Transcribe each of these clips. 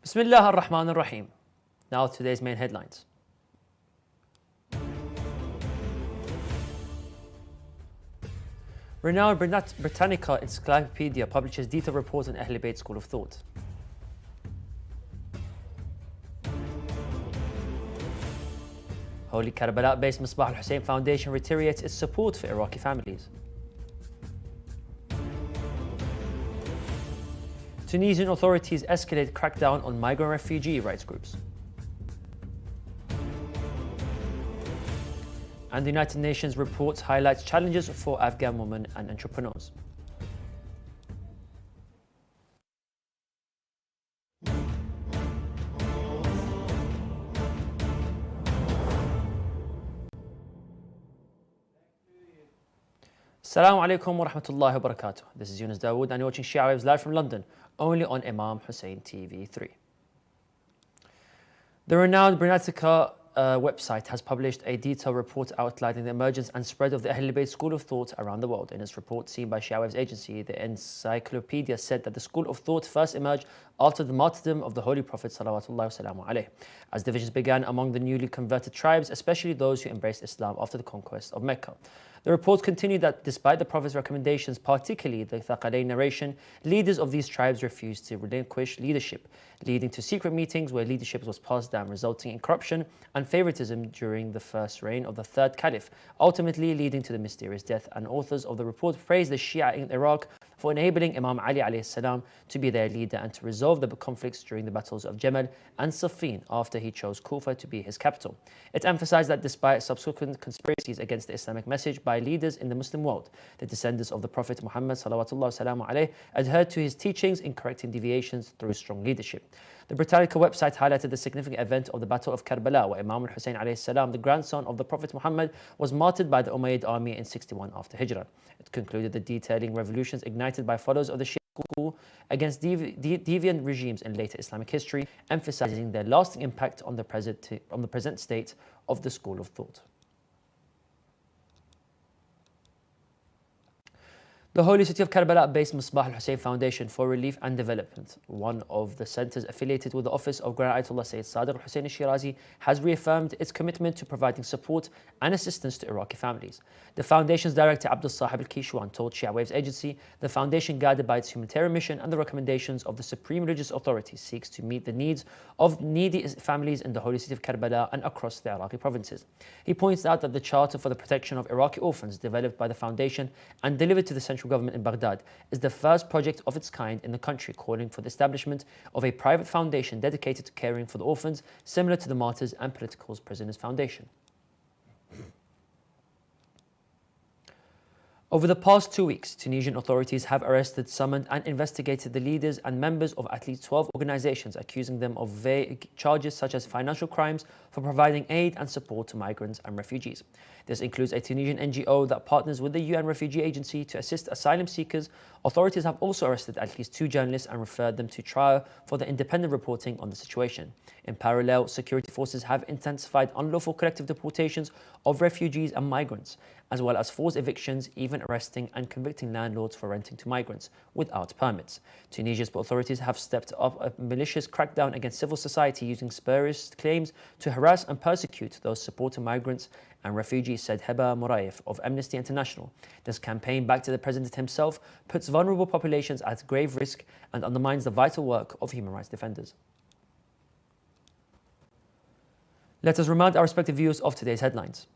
Bismillah ar-Rahman ar-Rahim. Now today's main headlines. Renowned Britannica Encyclopedia publishes detailed report on Ahl Bayt school of thought. Holy Karbala-based Misbah al-Hussein Foundation reiterates its support for Iraqi families. Tunisian authorities escalate crackdown on migrant refugee rights groups. And the United Nations report highlights challenges for Afghan women and entrepreneurs. Assalamu alaikum wa rahmatullahi wa barakatuh. This is Yunus Dawood and you're watching Shia Waves live from London, only on Imam Hussein TV 3. The renowned Britannica website has published a detailed report outlining the emergence and spread of the Ahl Bayt school of thought around the world. In its report seen by Shia Waves agency, the encyclopedia said that the school of thought first emerged after the martyrdom of the Holy Prophet ﷺ, as divisions began among the newly converted tribes, especially those who embraced Islam after the conquest of Mecca. The report continued that despite the Prophet's recommendations, particularly the Thaqalain narration, leaders of these tribes refused to relinquish leadership, leading to secret meetings where leadership was passed down, resulting in corruption and favoritism during the first reign of the third caliph, ultimately leading to the mysterious death. And authors of the report praised the Shia in Iraq for enabling Imam Ali alayhi salam to be their leader and to resolve the conflicts during the battles of Jamal and Siffin after he chose Kufa to be his capital. It emphasized that despite subsequent conspiracies against the Islamic message by leaders in the Muslim world, the descendants of the Prophet Muhammad ﷺ adhered to his teachings in correcting deviations through strong leadership. The Britannica website highlighted the significant event of the Battle of Karbala, where Imam Hussein alayhi salam, the grandson of the Prophet Muhammad, was martyred by the Umayyad army in 61 after Hijrah. It concluded the detailing revolutions ignited by followers of the Shia school against deviant regimes in later Islamic history, emphasizing their lasting impact on the present state of the school of thought. The Holy City of Karbala-based Misbah al-Hussein Foundation for Relief and Development, one of the centers affiliated with the office of Grand Ayatollah Sayyid Sadiq al-Hussein al-Shirazi, has reaffirmed its commitment to providing support and assistance to Iraqi families. The foundation's director, Abdul Sahib al-Kishwan, told Shia Waves agency, the foundation, guided by its humanitarian mission and the recommendations of the Supreme Religious Authority, seeks to meet the needs of needy families in the Holy City of Karbala and across the Iraqi provinces. He points out that the Charter for the Protection of Iraqi Orphans, developed by the foundation and delivered to the central government in Baghdad, is the first project of its kind in the country, calling for the establishment of a private foundation dedicated to caring for the orphans, similar to the Martyrs and Political Prisoners Foundation. Over the past 2 weeks, Tunisian authorities have arrested, summoned and investigated the leaders and members of at least 12 organizations, accusing them of vague charges such as financial crimes for providing aid and support to migrants and refugees. This includes a Tunisian NGO that partners with the UN Refugee Agency to assist asylum seekers. Authorities have also arrested at least 2 journalists and referred them to trial for their independent reporting on the situation. In parallel, security forces have intensified unlawful collective deportations of refugees and migrants, as well as forced evictions, even arresting and convicting landlords for renting to migrants without permits. Tunisia's authorities have stepped up a malicious crackdown against civil society, using spurious claims to harass and persecute those supporting migrants and refugees, said Heba Moraif of Amnesty International. This campaign, back to the president himself, puts vulnerable populations at grave risk and undermines the vital work of human rights defenders. Let us remind our respective viewers of today's headlines.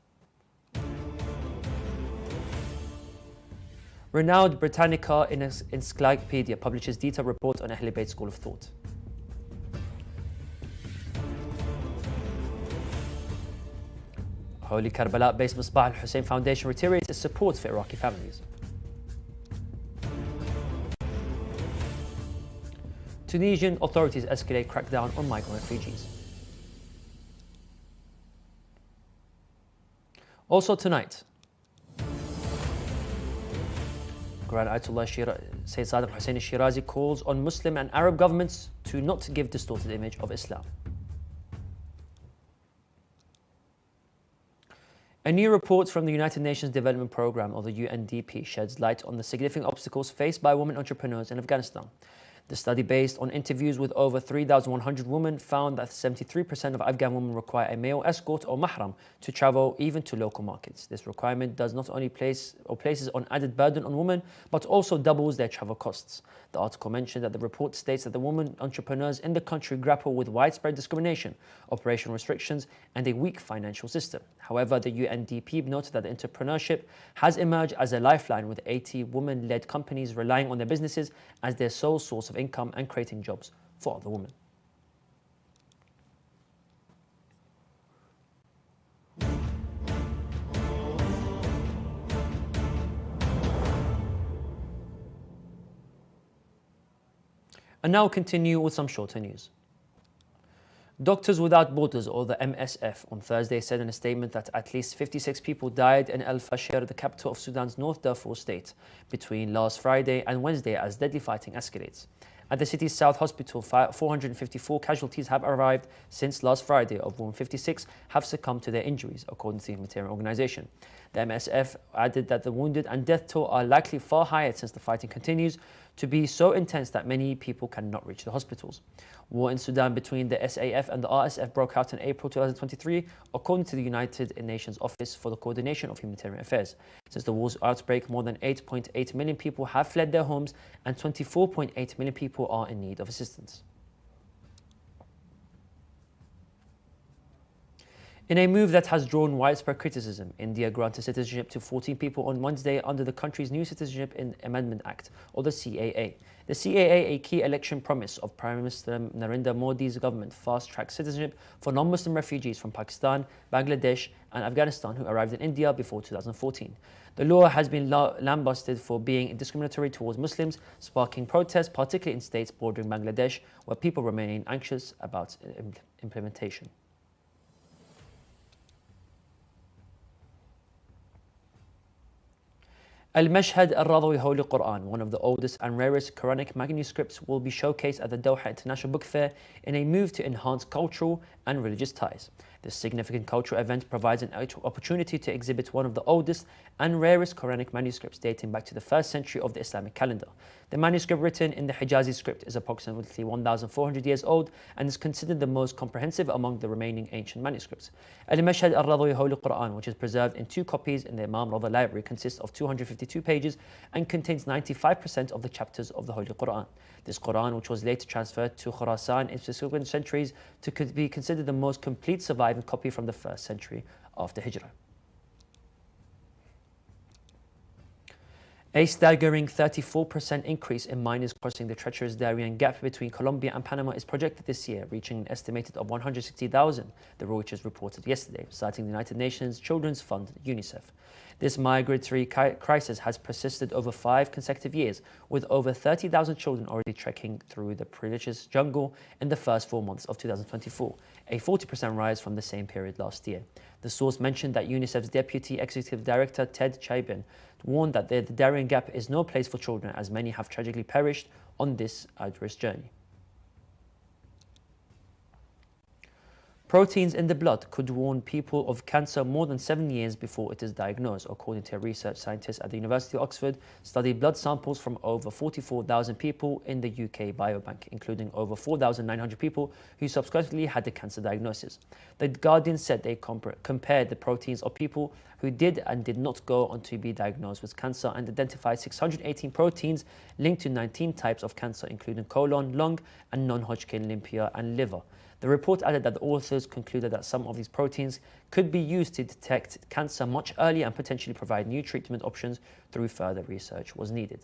Renowned Britannica Encyclopedia publishes detailed report on Ahl Bayt school of thought. Holy Karbala-based Misbah al-Hussein Foundation reiterates its support for Iraqi families. Tunisian authorities escalate crackdown on migrant refugees. Also tonight, Grand Ayatollah Sayyid Sadiq al-Hussein al-Shirazi calls on Muslim and Arab governments to not give distorted image of Islam. A new report from the United Nations Development Programme, or the UNDP, sheds light on the significant obstacles faced by women entrepreneurs in Afghanistan. The study, based on interviews with over 3,100 women, found that 73% of Afghan women require a male escort or mahram to travel even to local markets. This requirement does not only places an added burden on women, but also doubles their travel costs. The article mentioned that the report states that the women entrepreneurs in the country grapple with widespread discrimination, operational restrictions, and a weak financial system. However, the UNDP noted that entrepreneurship has emerged as a lifeline, with 80 women-led companies relying on their businesses as their sole source of income and creating jobs for other women. And now continue with some shorter news. Doctors Without Borders, or the MSF, on Thursday said in a statement that at least 56 people died in El Fasher, the capital of Sudan's North Darfur state, between last Friday and Wednesday as deadly fighting escalates. At the city's South Hospital, 454 casualties have arrived since last Friday, of whom 56 have succumbed to their injuries, according to the humanitarian organization. The MSF added that the wounded and death toll are likely far higher since the fighting continues to be so intense that many people cannot reach the hospitals. War in Sudan between the SAF and the RSF broke out in April 2023, according to the United Nations Office for the Coordination of Humanitarian Affairs. Since the war's outbreak, more than 8.8 million people have fled their homes and 24.8 million people are in need of assistance. In a move that has drawn widespread criticism, India granted citizenship to 14 people on Wednesday under the country's new Citizenship Amendment Act, or the CAA. The CAA, a key election promise of Prime Minister Narendra Modi's government, fast-tracked citizenship for non-Muslim refugees from Pakistan, Bangladesh and Afghanistan who arrived in India before 2014. The law has been lambasted for being discriminatory towards Muslims, sparking protests, particularly in states bordering Bangladesh, where people remain anxious about implementation. Al-Mashhad al-Radhawi Holy Quran, one of the oldest and rarest Quranic manuscripts, will be showcased at the Doha International Book Fair in a move to enhance cultural and religious ties. This significant cultural event provides an opportunity to exhibit one of the oldest and rarest Quranic manuscripts dating back to the 1st century of the Islamic calendar. The manuscript, written in the Hijazi script, is approximately 1,400 years old and is considered the most comprehensive among the remaining ancient manuscripts. Al-Mashhad al-Radhawi Holy Quran, which is preserved in 2 copies in the Imam Radha library, consists of 252 pages and contains 95% of the chapters of the Holy Quran. This Quran, which was later transferred to Khurasan in subsequent centuries, to be considered the most complete surviving copy from the 1st century after Hijrah. A staggering 34% increase in miners crossing the treacherous Darien Gap between Colombia and Panama is projected this year, reaching an estimated of 160,000, the Reuters reported yesterday, citing the United Nations Children's Fund, UNICEF. This migratory crisis has persisted over 5 consecutive years, with over 30,000 children already trekking through the prodigious jungle in the first 4 months of 2024, a 40% rise from the same period last year. The source mentioned that UNICEF's Deputy Executive Director, Ted Chaiben, warned that the Darien Gap is no place for children, as many have tragically perished on this arduous journey. Proteins in the blood could warn people of cancer more than 7 years before it is diagnosed, according to a research scientist at the University of Oxford, studied blood samples from over 44,000 people in the UK Biobank, including over 4,900 people who subsequently had a cancer diagnosis. The Guardian said they compared the proteins of people who did and did not go on to be diagnosed with cancer and identified 618 proteins linked to 19 types of cancer, including colon, lung, and non-Hodgkin lymphoma and liver. The report added that the authors concluded that some of these proteins could be used to detect cancer much earlier and potentially provide new treatment options through further research was needed.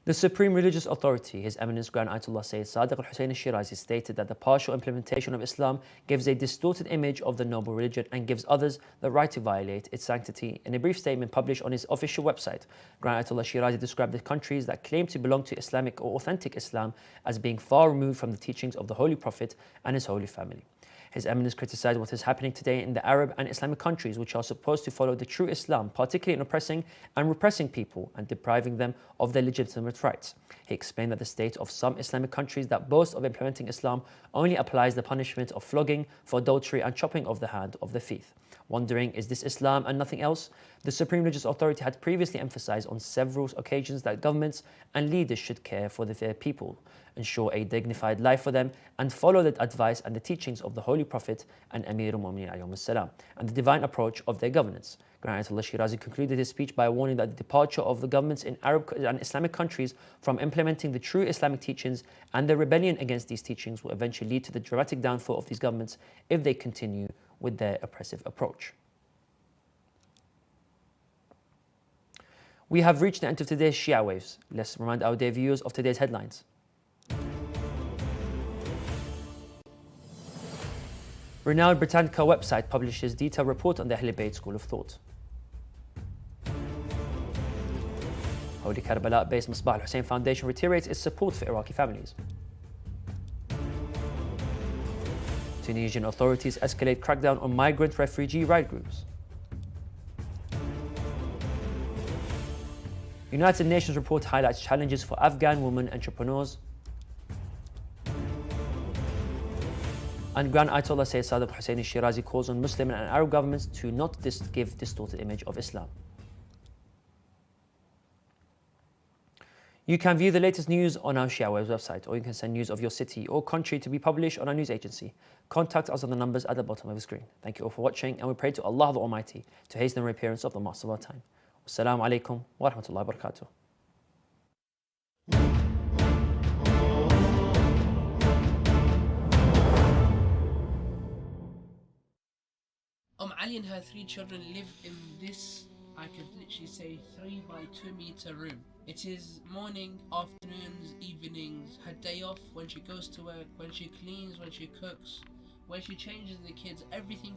The Supreme Religious Authority, His Eminence Grand Ayatollah Sayyid Sadiq al-Hussein al-Shirazi, stated that the partial implementation of Islam gives a distorted image of the noble religion and gives others the right to violate its sanctity. In a brief statement published on his official website, Grand Ayatollah Shirazi described the countries that claim to belong to Islamic or authentic Islam as being far removed from the teachings of the Holy Prophet and his holy family. His Eminence criticised what is happening today in the Arab and Islamic countries which are supposed to follow the true Islam, particularly in oppressing and repressing people and depriving them of their legitimate rights. He explained that the state of some Islamic countries that boast of implementing Islam only applies the punishment of flogging for adultery and chopping of the hand of the thief. Wondering, is this Islam and nothing else? The Supreme Religious Authority had previously emphasized on several occasions that governments and leaders should care for their people, ensure a dignified life for them, and follow the advice and the teachings of the Holy Prophet and Amir al-Mu'mineen alayhi salam, and the divine approach of their governance. Grand Ayatollah Shirazi concluded his speech by warning that the departure of the governments in Arab and Islamic countries from implementing the true Islamic teachings and the rebellion against these teachings will eventually lead to the dramatic downfall of these governments if they continue with their oppressive approach. We have reached the end of today's Shia Waves. Let's remind our dear viewers of today's headlines. Renowned Britannica website publishes detailed report on the Ahl Bayt School of Thought. Holy Karbala-based Misbah al-Hussein Foundation reiterates its support for Iraqi families. Tunisian authorities escalate crackdown on migrant refugee right groups. United Nations report highlights challenges for Afghan women entrepreneurs. And Grand Ayatollah Sayyid Sadiq Hussein Shirazi calls on Muslim and Arab governments to not give distorted image of Islam. You can view the latest news on our Shia Waves website, or you can send news of your city or country to be published on our news agency. Contact us on the numbers at the bottom of the screen. Thank you all for watching, and we pray to Allah the Almighty to hasten the reappearance of the Master of our time. Wassalamu alaikum wa rahmatullahi wa barakatuh. Ali and her 3 children live in this, I could literally say, 3 by 2 meter room. It is morning, afternoons, evenings, her day off, when she goes to work, when she cleans, when she cooks, when she changes the kids, everything